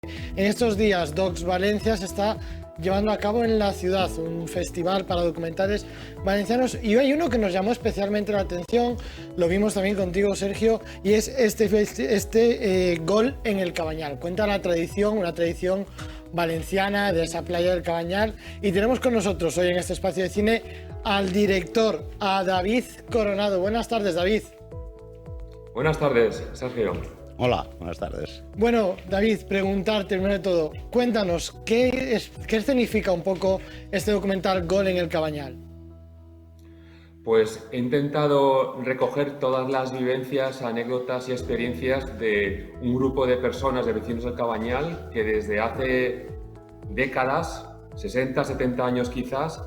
En estos días, Docs Valencia se está llevando a cabo en la ciudad un festival para documentales valencianos y hay uno que nos llamó especialmente la atención, lo vimos también contigo, Sergio, y es este gol en el Cabañal. Cuenta la tradición, una tradición valenciana de esa playa del Cabañal, y tenemos con nosotros hoy en este espacio de cine al director, a David Coronado. Buenas tardes, David. Buenas tardes, Sergio. Hola, buenas tardes. Bueno, David, preguntarte primero de todo, cuéntanos, ¿qué significa un poco este documental Gol en el Cabañal? Pues he intentado recoger todas las vivencias, anécdotas y experiencias de un grupo de personas, de vecinos del Cabañal, que desde hace décadas, 60, 70 años quizás,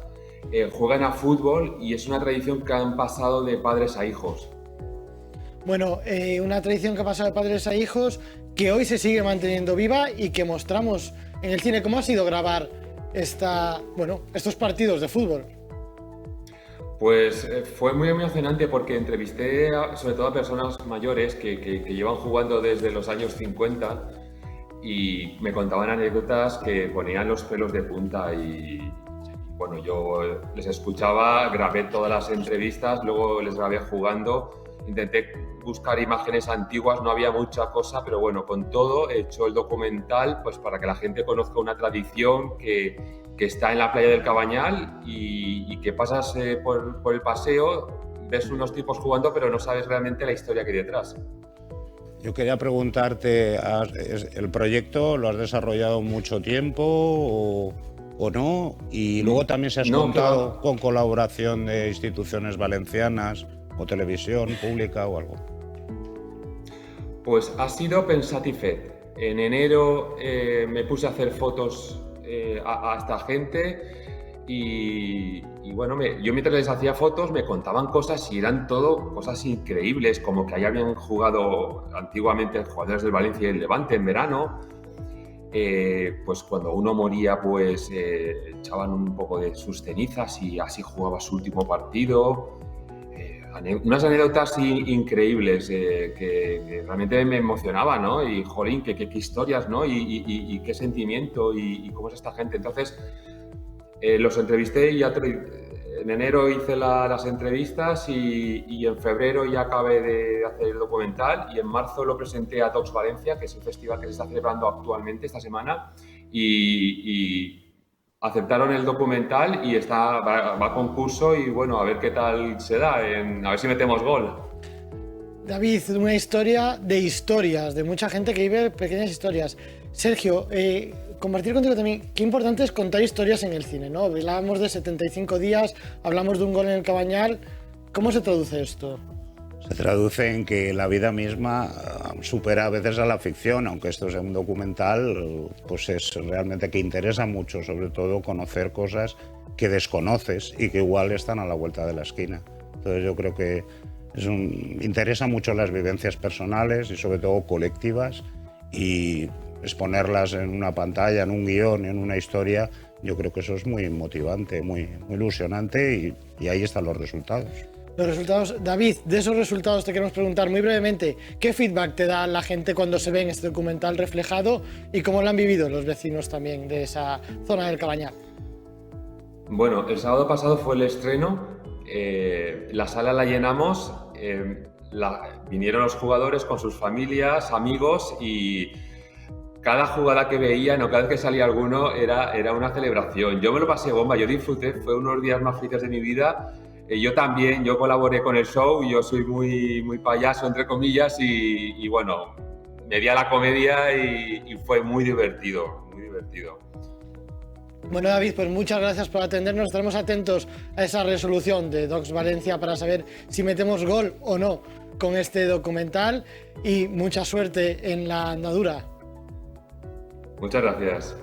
juegan a fútbol y es una tradición que han pasado de padres a hijos. Bueno, una tradición que ha pasado de padres a hijos, que hoy se sigue manteniendo viva y que mostramos en el cine. ¿Cómo ha sido grabar estos partidos de fútbol? Pues fue muy emocionante porque entrevisté sobre todo a personas mayores que llevan jugando desde los años 50 y me contaban anécdotas que ponían los pelos de punta y bueno, yo les escuchaba, grabé todas las entrevistas, luego les grabé jugando. Intenté buscar imágenes antiguas, no había mucha cosa, pero bueno, con todo he hecho el documental pues para que la gente conozca una tradición que está en la playa del Cabañal y que pasas por el paseo, ves unos tipos jugando, pero no sabes realmente la historia que hay detrás. Yo quería preguntarte, ¿el proyecto lo has desarrollado mucho tiempo o no? Y luego también se has contado con colaboración de instituciones valencianas o televisión pública o algo. Pues ha sido pensat i fet. En enero me puse a hacer fotos a esta gente y bueno, yo mientras les hacía fotos me contaban cosas y eran todo cosas increíbles, como que ahí habían jugado antiguamente jugadores del Valencia y el Levante en verano. Pues cuando uno moría pues echaban un poco de sus cenizas y así jugaba su último partido. Unas anécdotas increíbles que realmente me emocionaban, ¿no? Y jolín, qué historias, ¿no? Y qué sentimiento y cómo es esta gente. Entonces los entrevisté y en enero hice las entrevistas y en febrero ya acabé de hacer el documental y en marzo lo presenté a Docs Valencia, que es el festival que se está celebrando actualmente esta semana y aceptaron el documental y va a concurso y bueno, a ver qué tal se da, a ver si metemos gol. David, una historia de historias, de mucha gente que vive pequeñas historias. Sergio, compartir contigo también, qué importante es contar historias en el cine, ¿no? Hablábamos de 75 días, hablamos de un gol en el Cabañal. ¿Cómo se traduce esto? Se traduce en que la vida misma supera a veces a la ficción, aunque esto sea un documental, pues es realmente que interesa mucho, sobre todo conocer cosas que desconoces y que igual están a la vuelta de la esquina. Entonces yo creo que interesa mucho las vivencias personales y sobre todo colectivas, y exponerlas en una pantalla, en un guión, en una historia, yo creo que eso es muy motivante, muy ilusionante y ahí están los resultados. Los resultados, David, de esos resultados te queremos preguntar muy brevemente, ¿qué feedback te da la gente cuando se ve en este documental reflejado y cómo lo han vivido los vecinos también de esa zona del Cabañal? Bueno, el sábado pasado fue el estreno, la sala la llenamos, vinieron los jugadores con sus familias, amigos y cada jugada que veían o cada vez que salía alguno era una celebración. Yo me lo pasé bomba, yo disfruté, fue unos días más felices de mi vida. Yo también, yo colaboré con el show, yo soy muy payaso, entre comillas, y bueno, me di a la comedia y fue muy divertido, muy divertido. Bueno, David, pues muchas gracias por atendernos. Estaremos atentos a esa resolución de Docs Valencia para saber si metemos gol o no con este documental y mucha suerte en la andadura. Muchas gracias.